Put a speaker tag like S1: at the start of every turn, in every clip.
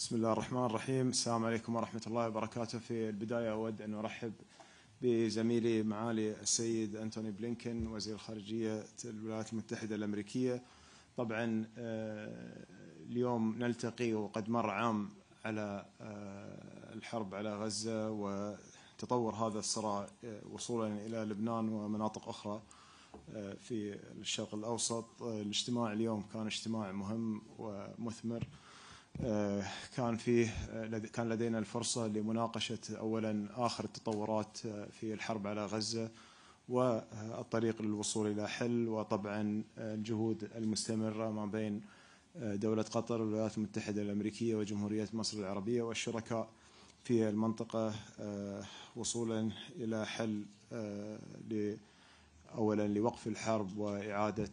S1: بسم الله الرحمن الرحيم. السلام عليكم ورحمة الله وبركاته. في البداية أود أن أرحب بزميلي معالي السيد أنتوني بلينكن وزير خارجية الولايات المتحدة الأمريكية. طبعا اليوم نلتقي وقد مر عام على الحرب على غزة وتطور هذا الصراع وصولا إلى لبنان ومناطق أخرى في الشرق الأوسط. الاجتماع اليوم كان اجتماع مهم ومثمر. كان لدينا الفرصة لمناقشة أولا آخر التطورات في الحرب على غزة والطريق للوصول إلى حل، وطبعا الجهود المستمرة ما بين دولة قطر والولايات المتحدة الأمريكية وجمهورية مصر العربية والشركاء في المنطقة وصولا إلى حل أولا لوقف الحرب وإعادة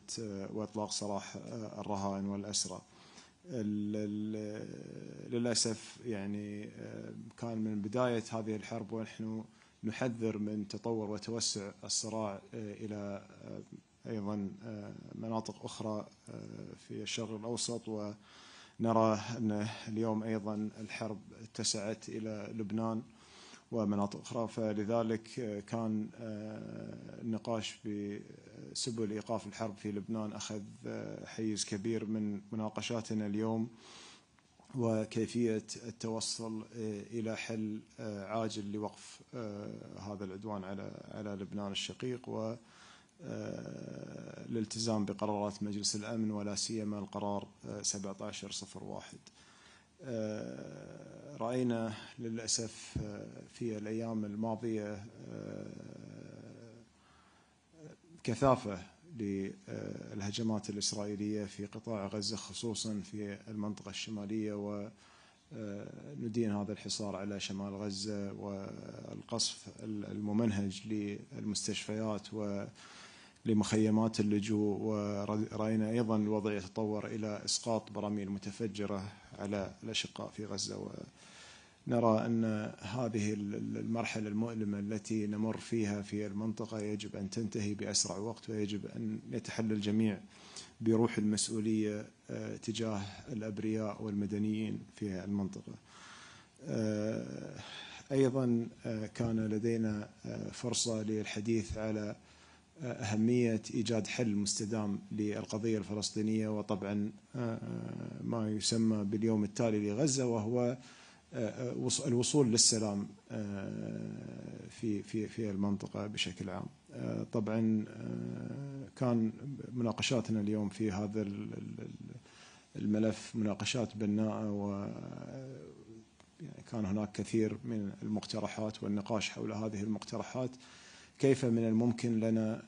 S1: وإطلاق سراح الرهائن والأسرى. للأسف يعني كان من بداية هذه الحرب ونحن نحذر من تطور وتوسع الصراع إلى أيضا مناطق أخرى في الشرق الأوسط، ونرى أن اليوم أيضا الحرب اتسعت إلى لبنان ومناطق أخرى. فلذلك كان النقاش بسبل إيقاف الحرب في لبنان أخذ حيز كبير من مناقشاتنا اليوم، وكيفية التوصل إلى حل عاجل لوقف هذا العدوان على لبنان الشقيق والالتزام بقرارات مجلس الأمن ولا سيما القرار 1701. رأينا للأسف في الأيام الماضية كثافة للهجمات الإسرائيلية في قطاع غزة خصوصا في المنطقة الشمالية، وندين هذا الحصار على شمال غزة والقصف الممنهج للمستشفيات ولمخيمات اللجوء. ورأينا أيضا الوضع يتطور إلى إسقاط براميل متفجرة على الأشقاء في غزة، ونرى أن هذه المرحلة المؤلمة التي نمر فيها في المنطقة يجب أن تنتهي بأسرع وقت، ويجب أن يتحلى الجميع بروح المسؤولية تجاه الأبرياء والمدنيين في المنطقة. أيضا كان لدينا فرصة للحديث على أهمية إيجاد حل مستدام للقضية الفلسطينية، وطبعا ما يسمى باليوم التالي لغزة، وهو الوصول للسلام في المنطقة بشكل عام. طبعا كان مناقشاتنا اليوم في هذا الملف مناقشات بناءة، وكان هناك كثير من المقترحات والنقاش حول هذه المقترحات. كيف من الممكن لنا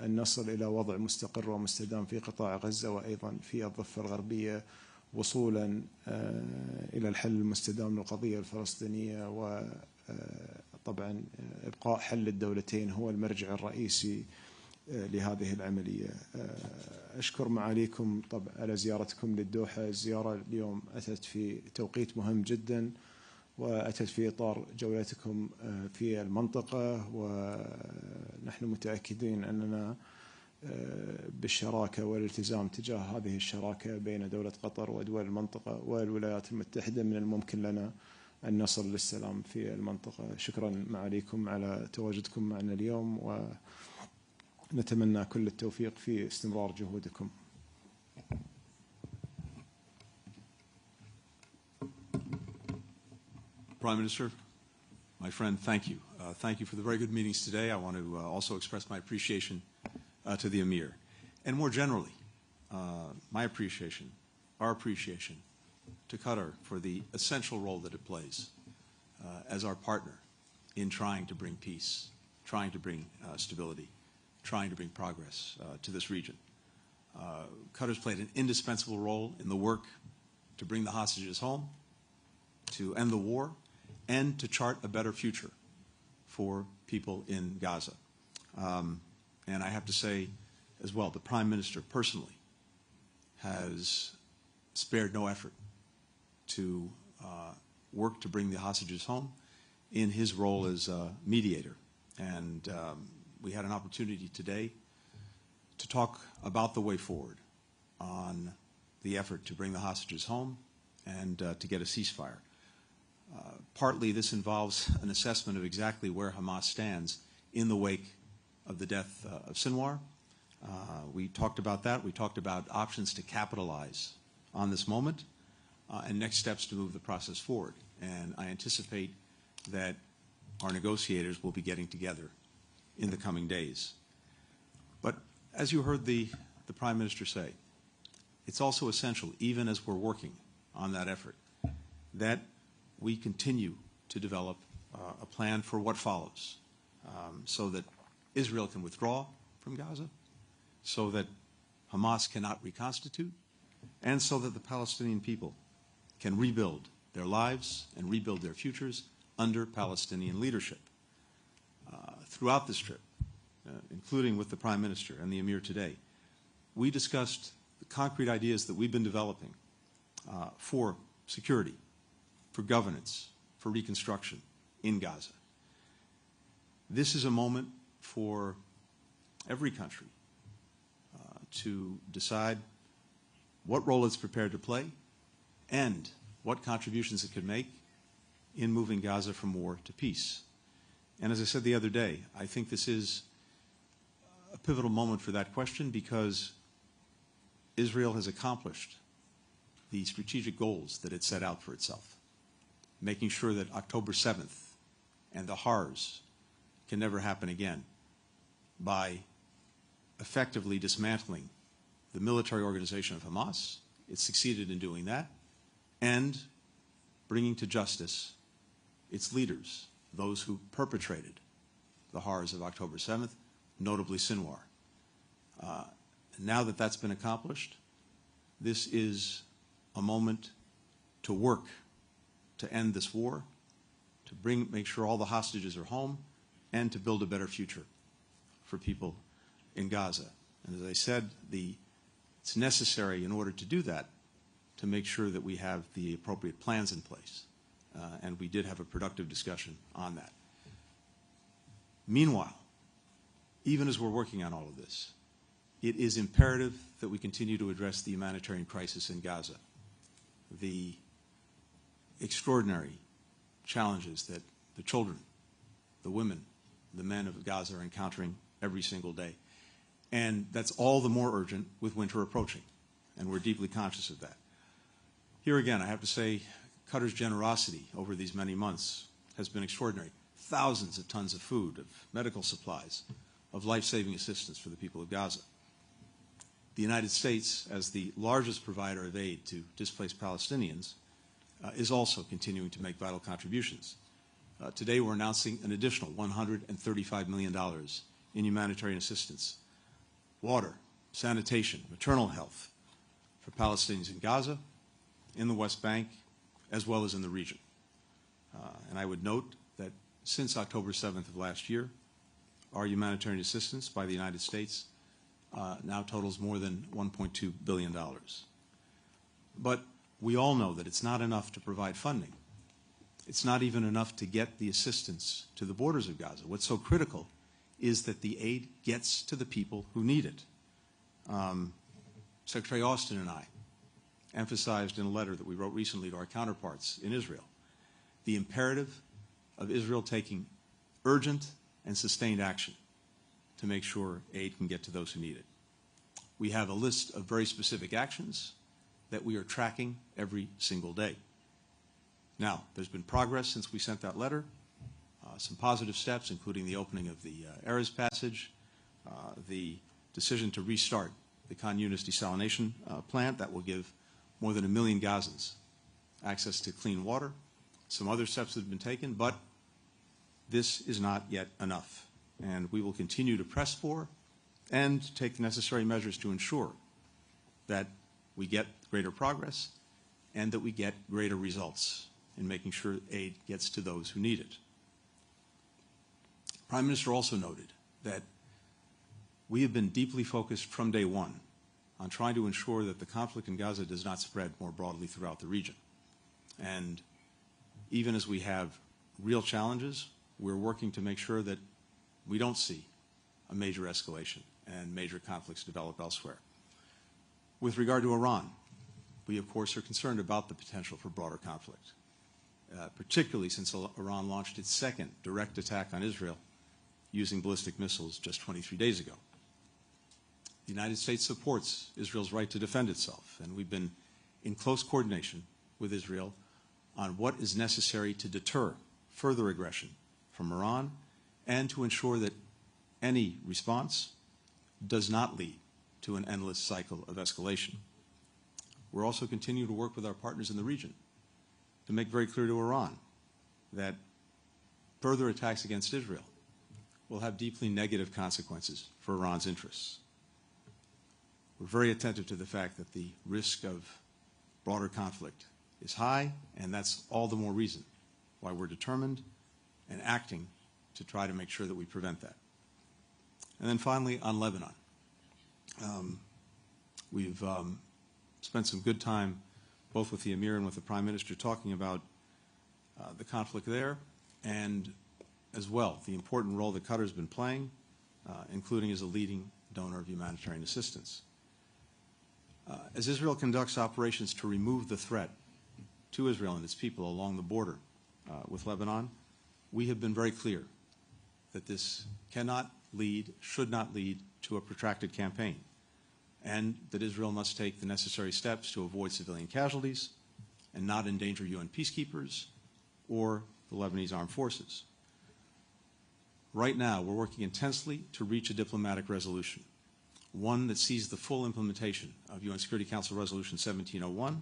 S1: أن نصل إلى وضع مستقر ومستدام في قطاع غزة وأيضا في الضفة الغربية، وصولا إلى الحل المستدام للقضية الفلسطينية، وطبعا إبقاء حل الدولتين هو المرجع الرئيسي لهذه العملية. أشكر معاليكم طبعا على زيارتكم للدوحة. الزيارة اليوم أتت في توقيت مهم جدا، وأتت في إطار جولتكم في المنطقة، ونحن متأكدين أننا بالشراكة والالتزام تجاه هذه الشراكة بين دولة قطر ودول المنطقة والولايات المتحدة من الممكن لنا أن نصل للسلام في المنطقة. شكرا معاليكم على تواجدكم معنا اليوم، ونتمنى كل التوفيق في استمرار جهودكم.
S2: Prime Minister, my friend, thank you. Thank you for the very good meetings today. I want to also express my appreciation to the Emir. And more generally, my appreciation, our appreciation to Qatar for the essential role that it plays as our partner in trying to bring peace, trying to bring stability, trying to bring progress to this region. Qatar's played an indispensable role in the work to bring the hostages home, to end the war, and to chart a better future for people in Gaza. And I have to say as well, the Prime Minister personally has spared no effort to work to bring the hostages home in his role as a mediator. And we had an opportunity today to talk about the way forward on the effort to bring the hostages home and to get a ceasefire. Partly this involves an assessment of exactly where Hamas stands in the wake of the death of Sinwar. We talked about that. We talked about options to capitalize on this moment and next steps to move the process forward. And I anticipate that our negotiators will be getting together in the coming days. But as you heard the Prime Minister say, it's also essential, even as we're working on that effort, that we continue to develop a plan for what follows, so that Israel can withdraw from Gaza, so that Hamas cannot reconstitute, and so that the Palestinian people can rebuild their lives and rebuild their futures under Palestinian leadership. Throughout this trip, including with the Prime Minister and the Emir today, we discussed the concrete ideas that we've been developing for security, for governance, for reconstruction in Gaza. This is a moment for every country to decide what role it's prepared to play and what contributions it could make in moving Gaza from war to peace. And as I said the other day, I think this is a pivotal moment for that question because Israel has accomplished the strategic goals that it set out for itself, making sure that October 7th and the horrors can never happen again by effectively dismantling the military organization of Hamas. It succeeded in doing that, and bringing to justice its leaders, those who perpetrated the horrors of October 7th, notably Sinwar. Now that that's been accomplished, this is a moment to work to end this war, to make sure all the hostages are home, and to build a better future for people in Gaza. And as I said, it's necessary in order to do that to make sure that we have the appropriate plans in place. And we did have a productive discussion on that. Meanwhile, even as we're working on all of this, it is imperative that we continue to address the humanitarian crisis in Gaza, the extraordinary challenges that the children, the women, the men of Gaza are encountering every single day. And that's all the more urgent with winter approaching, and we're deeply conscious of that. Here again, I have to say, Qatar's generosity over these many months has been extraordinary. Thousands of tons of food, of medical supplies, of life-saving assistance for the people of Gaza. The United States, as the largest provider of aid to displaced Palestinians, is also continuing to make vital contributions. Today we're announcing an additional $135 million in humanitarian assistance, water, sanitation, maternal health for Palestinians in Gaza, in the West Bank, as well as in the region. And I would note that since October 7th of last year, our humanitarian assistance by the United States now totals more than $1.2 billion. But we all know that it's not enough to provide funding. It's not even enough to get the assistance to the borders of Gaza. What's so critical is that the aid gets to the people who need it. Secretary Austin and I emphasized in a letter that we wrote recently to our counterparts in Israel the imperative of Israel taking urgent and sustained action to make sure aid can get to those who need it. We have a list of very specific actions that we are tracking every single day. Now, there's been progress since we sent that letter, some positive steps, including the opening of the Erez passage, the decision to restart the Khan Yunis desalination plant that will give more than 1 million Gazans access to clean water. Some other steps that have been taken, but this is not yet enough. And we will continue to press for and take the necessary measures to ensure that we get greater progress and that we get greater results in making sure aid gets to those who need it. Prime Minister also noted that we have been deeply focused from day one on trying to ensure that the conflict in Gaza does not spread more broadly throughout the region. And even as we have real challenges, we're working to make sure that we don't see a major escalation and major conflicts develop elsewhere. With regard to Iran, we of course are concerned about the potential for broader conflict, particularly since Iran launched its second direct attack on Israel using ballistic missiles just 23 days ago. The United States supports Israel's right to defend itself, and we've been in close coordination with Israel on what is necessary to deter further aggression from Iran and to ensure that any response does not lead to an endless cycle of escalation. We're also continuing to work with our partners in the region to make very clear to Iran that further attacks against Israel will have deeply negative consequences for Iran's interests. We're very attentive to the fact that the risk of broader conflict is high, and that's all the more reason why we're determined and acting to try to make sure that we prevent that. And then finally, on Lebanon. We've spent some good time, both with the Emir and with the Prime Minister, talking about the conflict there, and as well the important role that Qatar has been playing, including as a leading donor of humanitarian assistance. As Israel conducts operations to remove the threat to Israel and its people along the border with Lebanon, we have been very clear that this cannot lead, should not lead to a protracted campaign, and that Israel must take the necessary steps to avoid civilian casualties and not endanger UN peacekeepers or the Lebanese armed forces. Right now, we're working intensely to reach a diplomatic resolution, one that sees the full implementation of UN Security Council Resolution 1701,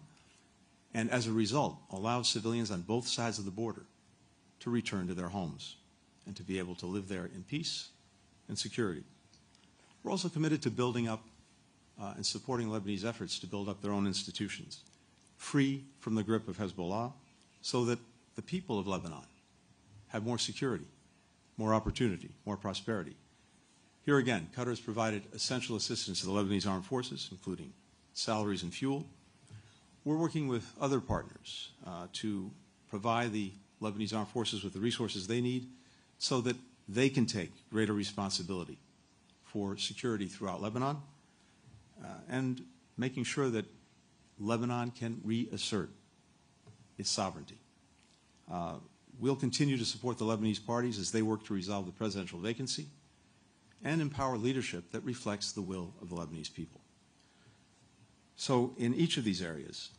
S2: and as a result, allows civilians on both sides of the border to return to their homes and to be able to live there in peace and security. We're also committed to building up and supporting Lebanese efforts to build up their own institutions, free from the grip of Hezbollah, so that the people of Lebanon have more security, more opportunity, more prosperity. Here again, Qatar has provided essential assistance to the Lebanese armed forces, including salaries and fuel. We're working with other partners to provide the Lebanese armed forces with the resources they need so that they can take greater responsibility for security throughout Lebanon, and making sure that Lebanon can reassert its sovereignty. We'll continue to support the Lebanese parties as they work to resolve the presidential vacancy and empower leadership that reflects the will of the Lebanese people. So in each of these areas,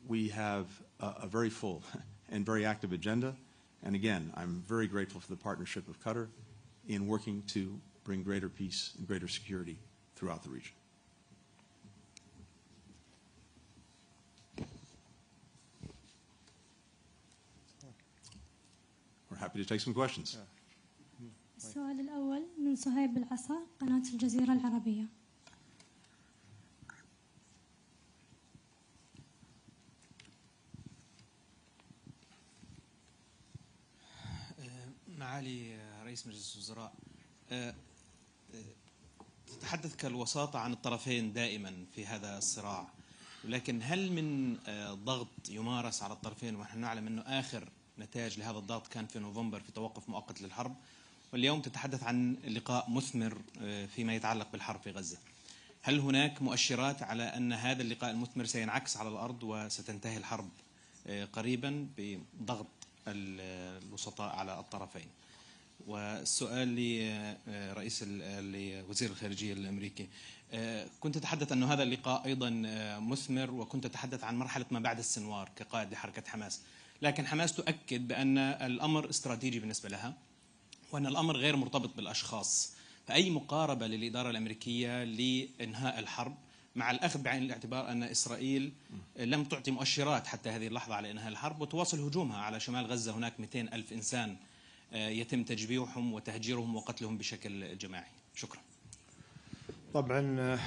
S2: we have a very full and very active agenda. And again, I'm very grateful for the partnership of Qatar in working to bring greater peace and greater security throughout the region. We're happy to take some questions.
S3: السؤال الأول من صهيب العصا قناة الجزيرة العربية.
S4: معالي رئيس مجلس الوزراء، تتحدث كالوساطة عن الطرفين دائما في هذا الصراع، ولكن هل من ضغط يمارس على الطرفين، ونحن نعلم أنه آخر نتاج لهذا الضغط كان في نوفمبر في توقف مؤقت للحرب، واليوم تتحدث عن لقاء مثمر فيما يتعلق بالحرب في غزة. هل هناك مؤشرات على أن هذا اللقاء المثمر سينعكس على الأرض وستنتهي الحرب قريبا بضغط الوسطاء على الطرفين؟ والسؤال لوزير الخارجية الأمريكي، كنت تتحدث أن هذا اللقاء أيضا مثمر، وكنت تتحدث عن مرحلة ما بعد السنوار كقائد لحركة حماس، لكن حماس تؤكد بأن الأمر استراتيجي بالنسبة لها وأن الأمر غير مرتبط بالأشخاص. فأي مقاربة للإدارة الأمريكية لإنهاء الحرب، مع الأخذ بعين الاعتبار أن إسرائيل لم تعطي مؤشرات حتى هذه اللحظة على إنهاء الحرب وتواصل هجومها على شمال غزة؟ هناك 200,000 إنسان يتم تجبيحهم وتهجيرهم وقتلهم بشكل جماعي. شكرا.
S1: طبعا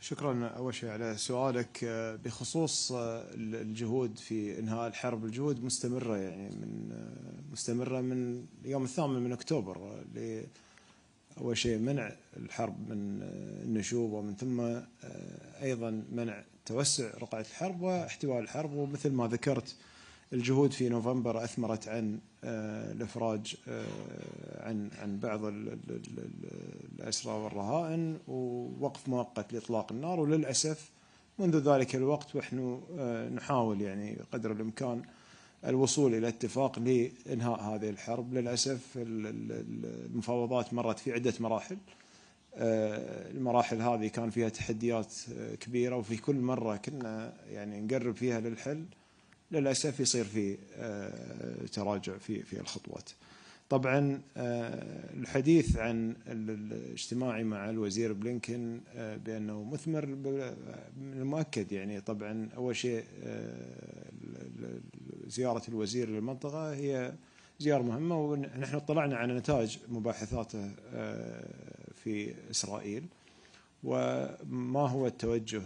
S1: شكرا أول شيء على سؤالك بخصوص الجهود في إنهاء الحرب. الجهود مستمرة، يعني مستمرة من يوم 8 أكتوبر أول شيء منع الحرب من النشوب، ومن ثم أيضا منع توسع رقعة الحرب واحتواء الحرب. ومثل ما ذكرت الجهود في نوفمبر أثمرت عن الإفراج عن بعض الأسرى والرهائن ووقف مؤقت لإطلاق النار. وللأسف منذ ذلك الوقت ونحن نحاول يعني قدر الإمكان الوصول إلى اتفاق لإنهاء هذه الحرب. للأسف المفاوضات مرت في عدة مراحل، المراحل هذه كان فيها تحديات كبيرة، وفي كل مرة كنا يعني نقرب فيها للحل للأسف يصير في تراجع في الخطوات. طبعا الحديث عن الاجتماع مع الوزير بلينكن بأنه مثمر من المؤكد، يعني طبعا أول شيء زيارة الوزير للمنطقة هي زيارة مهمة، ونحن اطلعنا على نتائج مباحثاته في إسرائيل وما هو التوجه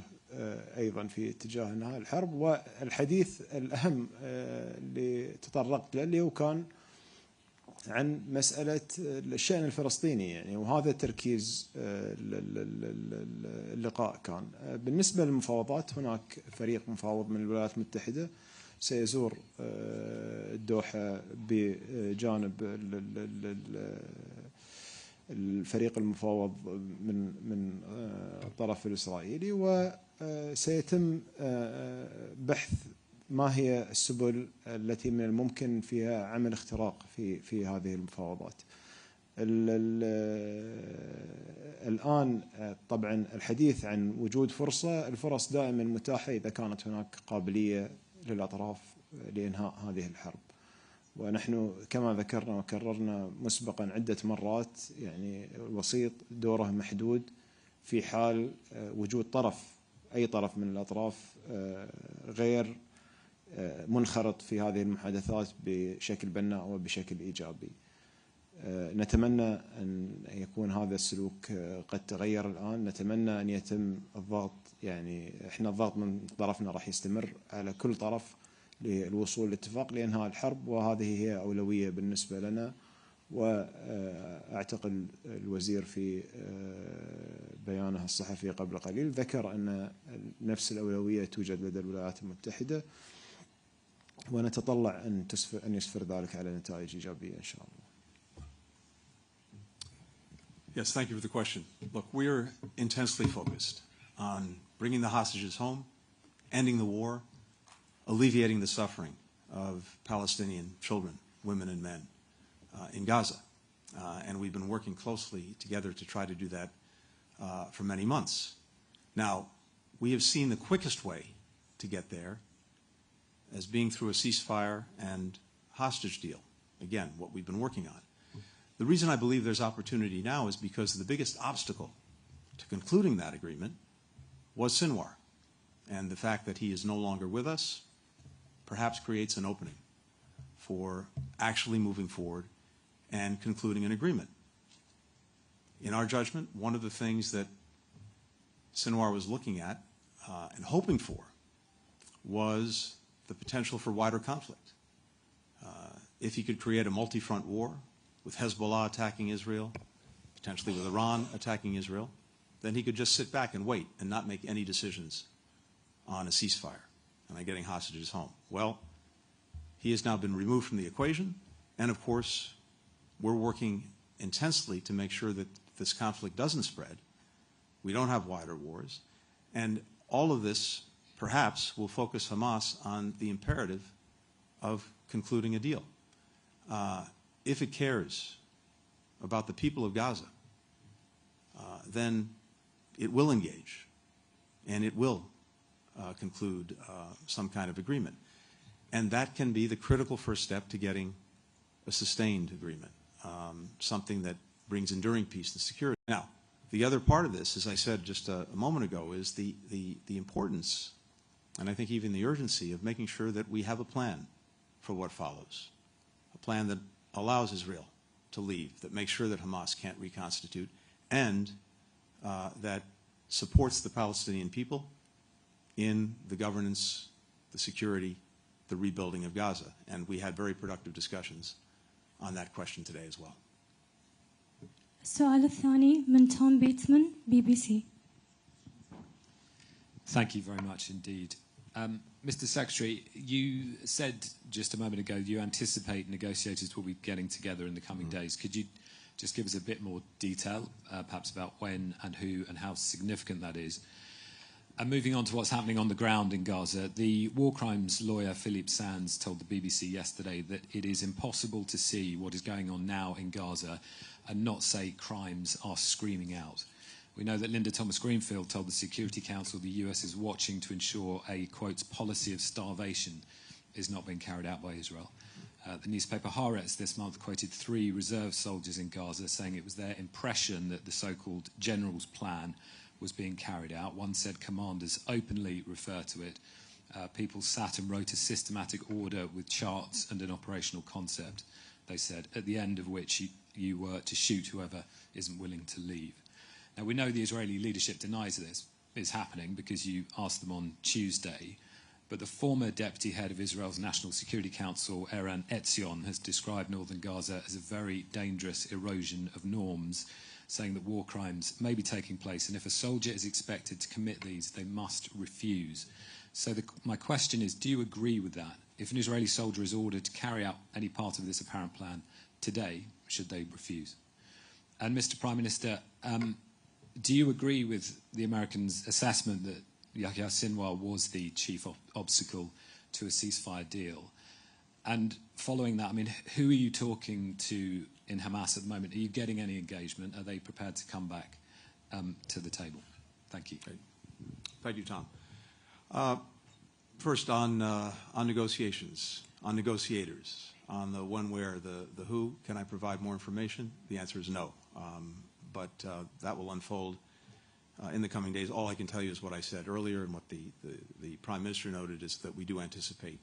S1: أيضا في اتجاه انهاء الحرب. والحديث الأهم اللي تطرقت له اللي هو كان عن مسألة الشأن الفلسطيني، يعني وهذا تركيز اللقاء كان. بالنسبة للمفاوضات هناك فريق مفاوض من الولايات المتحدة سيزور الدوحة بجانب الفريق المفاوض من الطرف الإسرائيلي، وسيتم بحث ما هي السبل التي من الممكن فيها عمل اختراق في هذه المفاوضات. الآن طبعا الحديث عن وجود الفرص دائما متاحة إذا كانت هناك قابلية للأطراف لإنهاء هذه الحرب. ونحن كما ذكرنا وكررنا مسبقا عدة مرات، يعني الوسيط دوره محدود في حال وجود أي طرف من الأطراف غير منخرط في هذه المحادثات بشكل بناء وبشكل إيجابي. نتمنى أن يكون هذا السلوك قد تغير الآن، نتمنى أن يتم الضغط، يعني إحنا الضغط من طرفنا راح يستمر على كل طرف للوصول لاتفاق لإنهاء الحرب، وهذه هي أولوية بالنسبة لنا. وأعتقد الوزير في بيانه الصحفي قبل قليل ذكر أن نفس الأولوية توجد لدى الولايات المتحدة، ونتطلع أن يسفر ذلك على نتائج إيجابية إن شاء الله.
S2: Yes, thank you for the question. Look, we are intensely focused on bringing the hostages home, ending the war, alleviating the suffering of Palestinian children, women and men in Gaza. And we've been working closely together to try to do that for many months. Now, we have seen the quickest way to get there as being through a ceasefire and hostage deal. Again, what we've been working on. The reason I believe there's opportunity now is because the biggest obstacle to concluding that agreement was Sinwar. And the fact that he is no longer with us perhaps creates an opening for actually moving forward and concluding an agreement. In our judgment, one of the things that Sinwar was looking at and hoping for was the potential for wider conflict. If he could create a multi-front war with Hezbollah attacking Israel, potentially with Iran attacking Israel, then he could just sit back and wait and not make any decisions on a ceasefire and on getting hostages home. Well, he has now been removed from the equation, and of course, we're working intensely to make sure that this conflict doesn't spread. We don't have wider wars, and all of this perhaps will focus Hamas on the imperative of concluding a deal. If it cares about the people of Gaza, then it will engage, and it will conclude some kind of agreement. And that can be the critical first step to getting a sustained agreement, something that brings enduring peace and security. Now, the other part of this, as I said just a moment ago, is the importance, and I think even the urgency, of making sure that we have a plan for what follows, a plan that allows Israel to leave, that makes sure that Hamas can't reconstitute, and that supports the Palestinian people in the governance, the security, the rebuilding of Gaza. And we had very productive discussions on that question today as well.
S3: السؤال الثاني من توم بيتمان BBC.
S5: Thank you very much indeed. Mr. Secretary, you said just a moment ago you anticipate negotiators will be getting together in the coming days. Could you just give us a bit more detail, perhaps about when and who and how significant that is? And moving on to what's happening on the ground in Gaza, the war crimes lawyer Philippe Sands told the BBC yesterday that it is impossible to see what is going on now in Gaza and not say crimes are screaming out. We know that Linda Thomas-Greenfield told the Security Council the US is watching to ensure a, quote, policy of starvation is not being carried out by Israel. The newspaper Haaretz this month quoted 3 reserve soldiers in Gaza saying it was their impression that the so-called general's plan was being carried out. One said commanders openly refer to it. People sat and wrote a systematic order with charts and an operational concept, they said, at the end of which you were to shoot whoever isn't willing to leave. Now, we know the Israeli leadership denies this is happening because you asked them on Tuesday, but the former deputy head of Israel's National Security Council, Eran Etzion, has described northern Gaza as a very dangerous erosion of norms, saying that war crimes may be taking place, and if a soldier is expected to commit these, they must refuse. So my question is, do you agree with that? If an Israeli soldier is ordered to carry out any part of this apparent plan today, should they refuse? And Mr. Prime Minister, do you agree with the Americans' assessment that Yahya Sinwar was the chief obstacle to a ceasefire deal? And following that, I mean, who are you talking to in Hamas at the moment? Are you getting any engagement? Are they prepared to come back to the table? Thank you.
S2: Thank you, Tom. First, on negotiations, on negotiators, on the one where the who, can I provide more information? The answer is no. But that will unfold in the coming days. All I can tell you is what I said earlier, and what the Prime Minister noted is that we do anticipate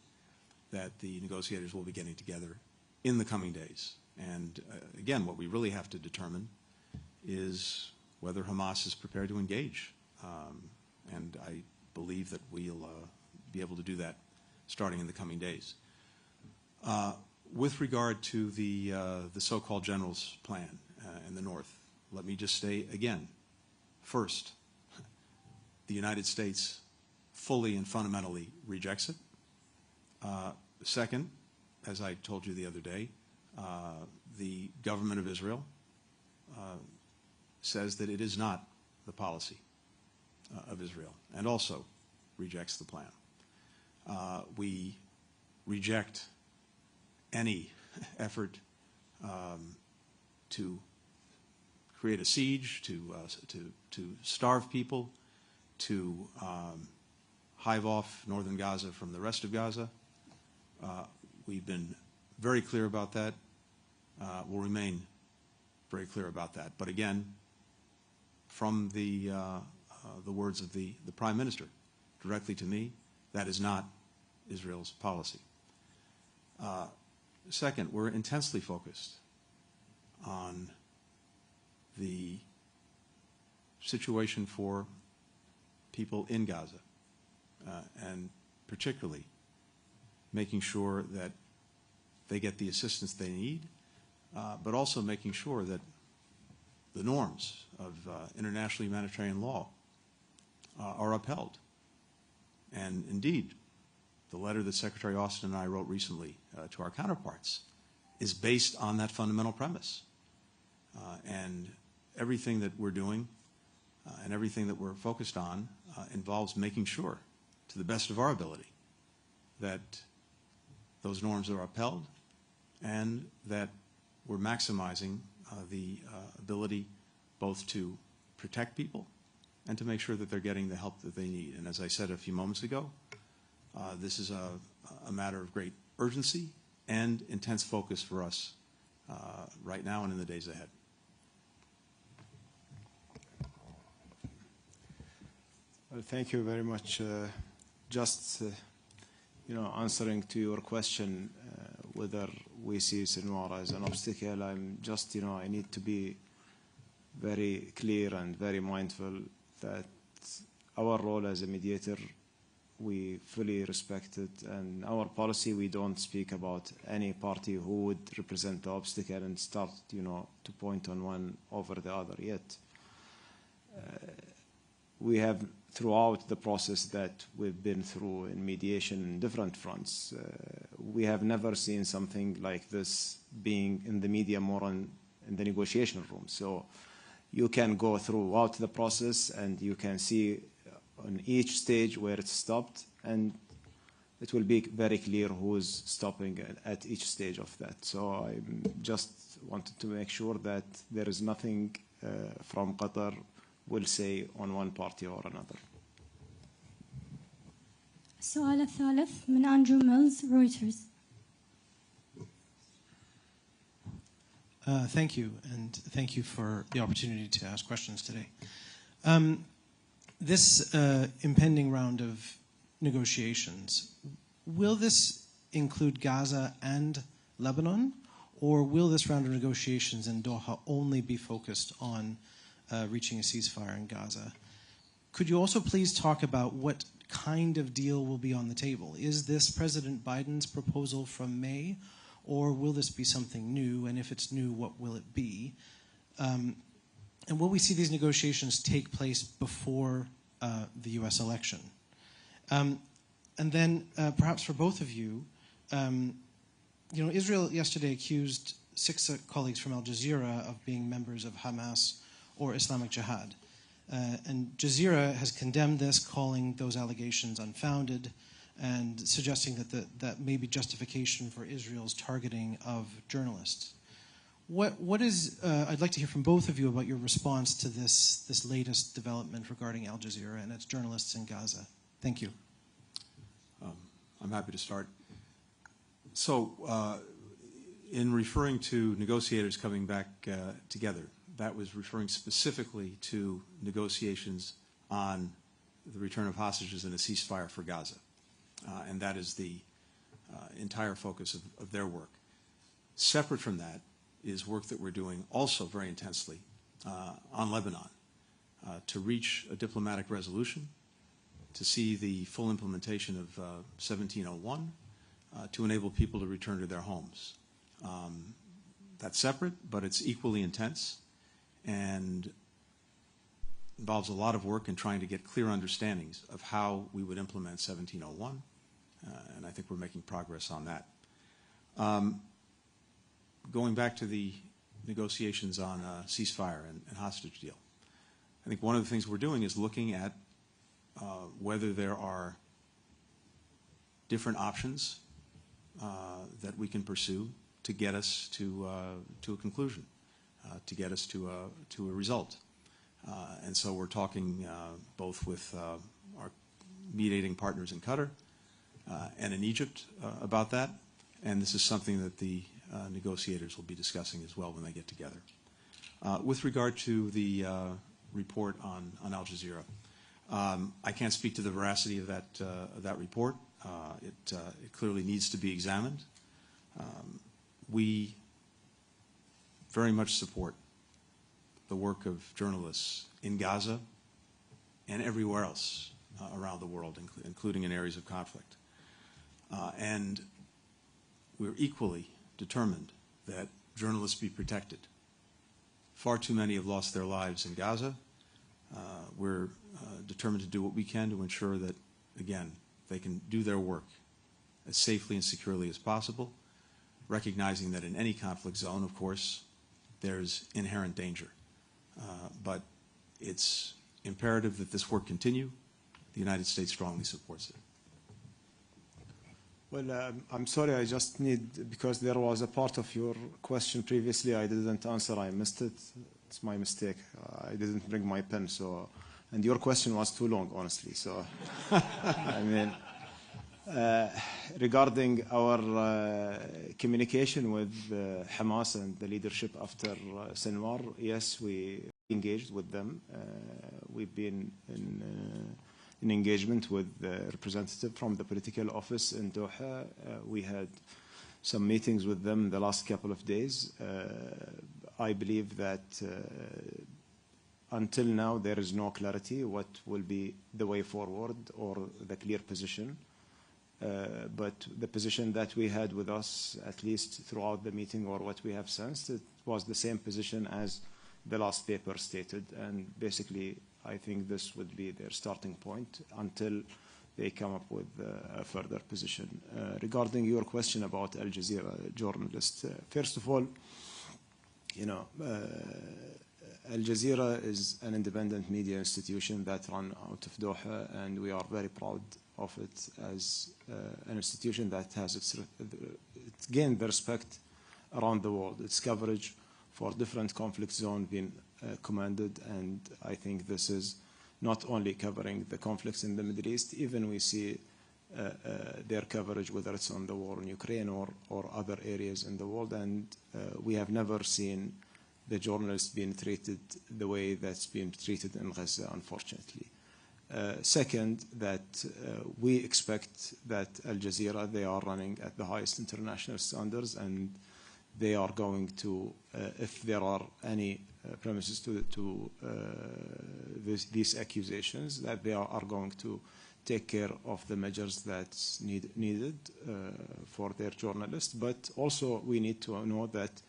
S2: that the negotiators will be getting together in the coming days. And again, what we really have to determine is whether Hamas is prepared to engage. And I believe that we'll be able to do that starting in the coming days. With regard to the so-called general's plan in the north, let me just say again, first, the United States fully and fundamentally rejects it. Second, as I told you the other day, the government of Israel says that it is not the policy of Israel, and also rejects the plan. We reject any effort to create a siege, to starve people, to hive off northern Gaza from the rest of Gaza. We've been very clear about that. We'll remain very clear about that. But again, from the words of the Prime Minister directly to me, that is not Israel's policy. Second, we're intensely focused on the situation for people in Gaza, and particularly making sure that they get the assistance they need, but also making sure that the norms of international humanitarian law are upheld. And indeed, the letter that Secretary Austin and I wrote recently to our counterparts is based on that fundamental premise. And everything that we're doing and everything that we're focused on involves making sure, to the best of our ability, that those norms are upheld and that we're maximizing the ability both to protect people and to make sure that they're getting the help that they need. And as I said a few moments ago, this is a matter of great urgency and intense focus for us right now and in the days ahead.
S1: Well, thank you very much. Just answering to your question, whether we see Sinwar as an obstacle, I'm just, I need to be very clear and very mindful that our role as a mediator, we fully respect it, and our policy, we don't speak about any party who would represent the obstacle and start, to point on one over the other yet. We have, throughout the process that we've been through in mediation in different fronts, we have never seen something like this being in the media more in the negotiation room. So you can go throughout the process and you can see on each stage where it stopped, and it will be very clear who's stopping at each stage of that. So I just wanted to make sure that there is nothing from Qatar will say on one party or another.
S3: السؤال الثالث من أندرو ميلز رويترز.
S6: Thank you, and thank you for the opportunity to ask questions today. This impending round of negotiations, will this include Gaza and Lebanon, or will this round of negotiations in Doha only be focused on reaching a ceasefire in Gaza? Could you also please talk about what kind of deal will be on the table? Is this President Biden's proposal from May, or will this be something new? And if it's new, what will it be? And will we see these negotiations take place before the U.S. election? And then perhaps for both of you, Israel yesterday accused 6 colleagues from Al Jazeera of being members of Hamas or Islamic Jihad. And Jazeera has condemned this, calling those allegations unfounded and suggesting that that may be justification for Israel's targeting of journalists. What is, I'd like to hear from both of you about your response to this latest development regarding Al Jazeera and its journalists in Gaza. Thank you.
S2: I'm happy to start. So in referring to negotiators coming back together, that was referring specifically to negotiations on the return of hostages and a ceasefire for Gaza. And that is the entire focus of their work. Separate from that is work that we're doing also very intensely on Lebanon to reach a diplomatic resolution, to see the full implementation of 1701, to enable people to return to their homes. That's separate, but it's equally intense and involves a lot of work in trying to get clear understandings of how we would implement 1701, and I think we're making progress on that. Going back to the negotiations on ceasefire and hostage deal, I think one of the things we're doing is looking at whether there are different options that we can pursue to get us to a conclusion, to get us to a result. And so we're talking both with our mediating partners in Qatar and in Egypt about that, and this is something that the negotiators will be discussing as well when they get together. With regard to the report on Al Jazeera, I can't speak to the veracity of that report. It clearly needs to be examined. We very much support the work of journalists in Gaza and everywhere else around the world, including in areas of conflict. And we're equally determined that journalists be protected. Far too many have lost their lives in Gaza. We're determined to do what we can to ensure that, again, they can do their work as safely and securely as possible, recognizing that in any conflict zone, of course, there's inherent danger. But it's imperative that this work continue. The United States strongly supports it.
S1: Well, I'm sorry, I just need, because there was a part of your question previously I didn't answer, I missed it. It's my mistake. I didn't bring my pen, so, and your question was too long, honestly, so, I mean, regarding our communication with Hamas and the leadership after Sinwar, yes, we engaged with them. We've been in engagement with the representative from the political office in Doha. We had some meetings with them the last couple of days. I believe that until now there is no clarity what will be the way forward or the clear position. But the position that we had with us, at least throughout the meeting or what we have sensed, it was the same position as the last paper stated. And basically, I think this would be their starting point until they come up with a further position. Regarding your question about Al Jazeera journalists, first of all, you know, Al Jazeera is an independent media institution that runs out of Doha, and we are very proud of it as an institution that has it's gained the respect around the world. Its coverage for different conflict zones been commended, and I think this is not only covering the conflicts in the Middle East, even we see their coverage, whether it's on the war in Ukraine or other areas in the world, and we have never seen the journalists being treated the way that's being treated in Gaza, unfortunately. Second, that we expect that Al Jazeera, they are running at the highest international standards, and they are going to, if there are any premises to these accusations, that they are going to take care of the measures that's needed for their journalists. But also we need to know that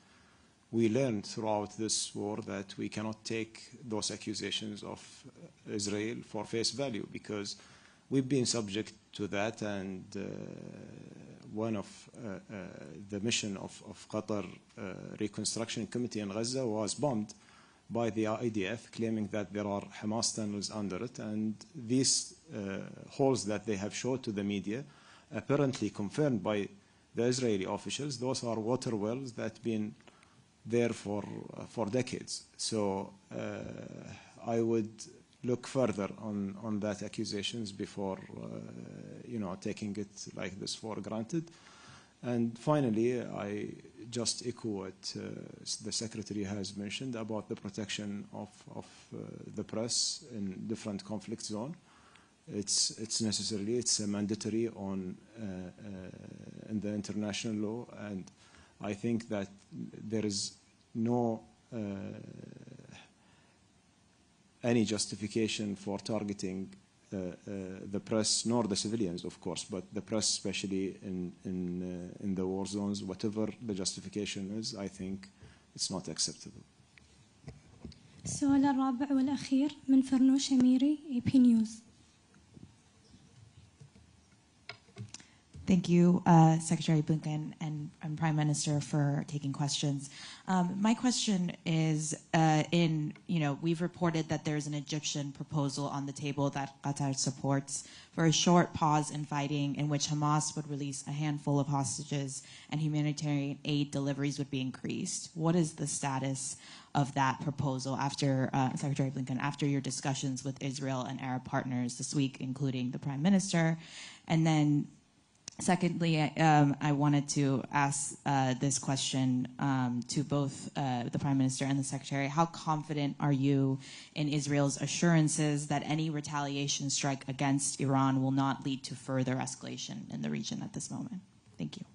S1: we learned throughout this war that we cannot take those accusations of Israel for face value, because we've been subject to that, and one of the mission of Qatar Reconstruction Committee in Gaza was bombed by the IDF, claiming that there are Hamas tunnels under it, and these holes that they have showed to the media, apparently confirmed by the Israeli officials, those are water wells that have been there for decades. So I would look further on that accusations before taking it like this for granted. And finally, I just echo what the Secretary has mentioned about the protection of the press in different conflict zones. It's necessarily, it's mandatory in the international law, and I think that there is no any justification for targeting the press, nor the civilians, of course, but the press, especially in the war zones. Whatever the justification is, I think it's not acceptable.
S3: السؤال الرابع والأخير من فرنوش أميري AP News.
S7: Thank you, Secretary Blinken and Prime Minister, for taking questions. My question is, we've reported that there's an Egyptian proposal on the table that Qatar supports for a short pause in fighting, in which Hamas would release a handful of hostages and humanitarian aid deliveries would be increased. What is the status of that proposal after, Secretary Blinken, after your discussions with Israel and Arab partners this week, including the Prime Minister? And then secondly, I wanted to ask this question to both the Prime Minister and the Secretary. How confident are you in Israel's assurances that any retaliation strike against Iran will not lead to further escalation in the region at this moment? Thank you.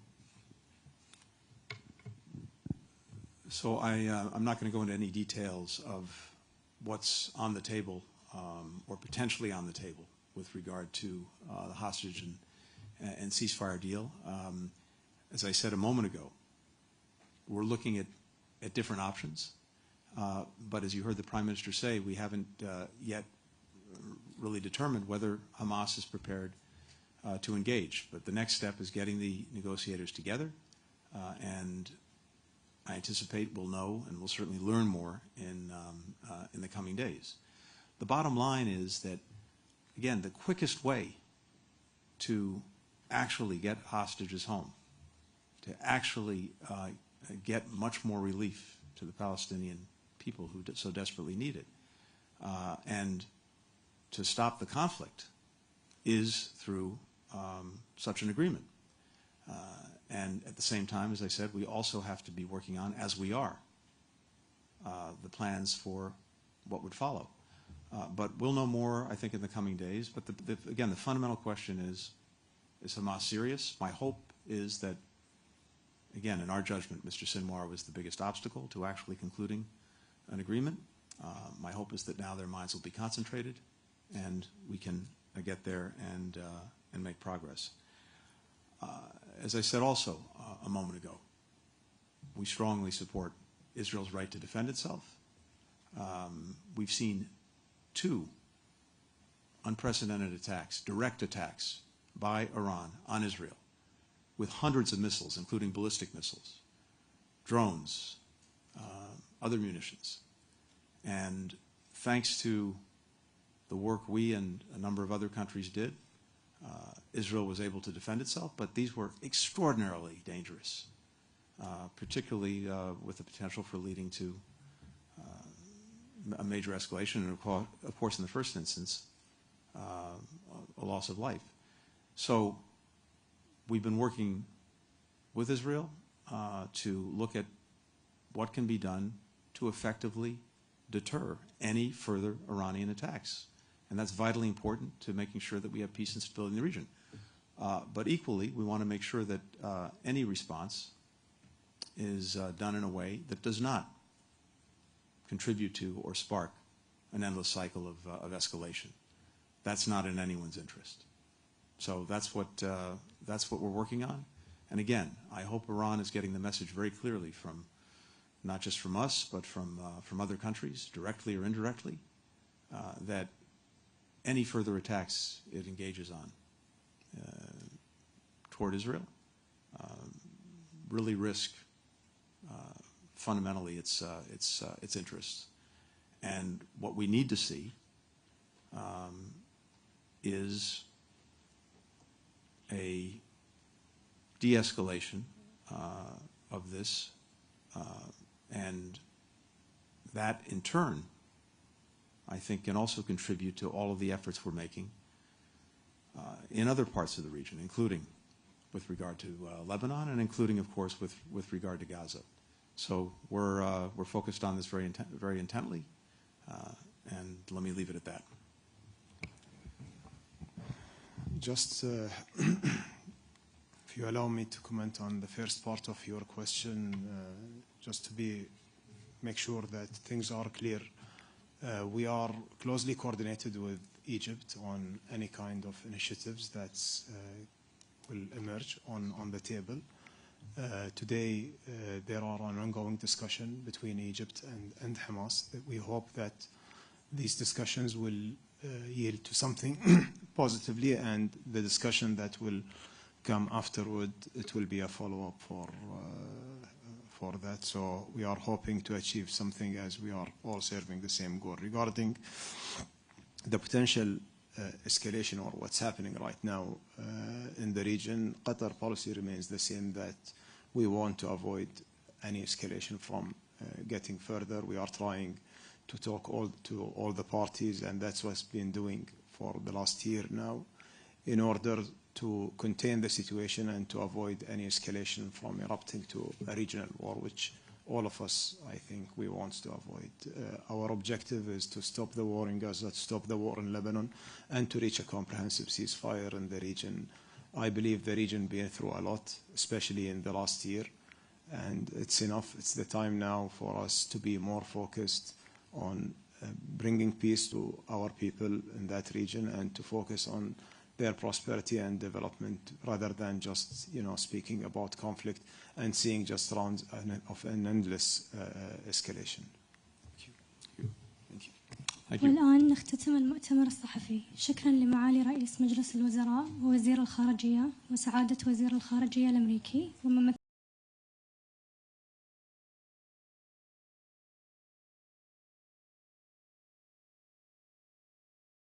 S2: So I'm not going to go into any details of what's on the table or potentially on the table with regard to the hostage and ceasefire deal. As I said a moment ago, we're looking at different options. But as you heard the Prime Minister say, we haven't yet really determined whether Hamas is prepared to engage. But the next step is getting the negotiators together, and I anticipate we'll know and we'll certainly learn more in the coming days. The bottom line is that, again, the quickest way to actually get hostages home, to actually get much more relief to the Palestinian people who so desperately need it, and to stop the conflict is through such an agreement. And at the same time, as I said, we also have to be working on, as we are, the plans for what would follow. But we'll know more, I think, in the coming days. But again, the fundamental question is Hamas serious? My hope is that, again, in our judgment, Mr. Sinwar was the biggest obstacle to actually concluding an agreement. My hope is that now their minds will be concentrated and we can get there and make progress. As I said also a moment ago, we strongly support Israel's right to defend itself. We've seen 2 unprecedented attacks, direct attacks by Iran on Israel, with hundreds of missiles, including ballistic missiles, drones, other munitions. And thanks to the work we and a number of other countries did, Israel was able to defend itself, but these were extraordinarily dangerous, particularly with the potential for leading to a major escalation, and of course, in the first instance, a loss of life. So we've been working with Israel to look at what can be done to effectively deter any further Iranian attacks. And that's vitally important to making sure that we have peace and stability in the region. But equally, we want to make sure that any response is done in a way that does not contribute to or spark an endless cycle of escalation. That's not in anyone's interest. So that's what we're working on. And again, I hope Iran is getting the message very clearly from, not just from us, but from other countries, directly or indirectly, that any further attacks it engages on toward Israel really risk fundamentally its interests. And what we need to see is a de-escalation of this, and that in turn, I think, can also contribute to all of the efforts we're making in other parts of the region, including with regard to Lebanon, and including, of course, with regard to Gaza. So we're focused on this very intently, and let me leave it at that.
S1: Just if you allow me to comment on the first part of your question, just to make sure that things are clear. We are closely coordinated with Egypt on any kind of initiatives that will emerge on the table. Today, there are an ongoing discussion between Egypt and Hamas. We hope that these discussions will yield to something positively, and the discussion that will come afterward, it will be a follow-up for that. So we are hoping to achieve something, as we are all serving the same goal. Regarding the potential escalation or what's happening right now in the region, Qatar policy remains the same, that we want to avoid any escalation from getting further. We are trying to talk to all the parties, and that's what's been doing for the last year now, in order to contain the situation and to avoid any escalation from erupting to a regional war, which all of us, I think, we want to avoid. Our objective is to stop the war in Gaza, to stop the war in Lebanon, and to reach a comprehensive ceasefire in the region. I believe the region been through a lot, especially in the last year, and it's enough. It's the time now for us to be more focused on bringing peace to our people in that region, and to focus on their prosperity and development, rather than just, speaking about conflict and seeing just rounds of an endless escalation.
S2: Thank you.
S3: والآن نختتم المؤتمر الصحفي. شكرا لمعالي رئيس مجلس الوزراء ووزير الخارجية وسعادة وزير الخارجية الأمريكي وممثل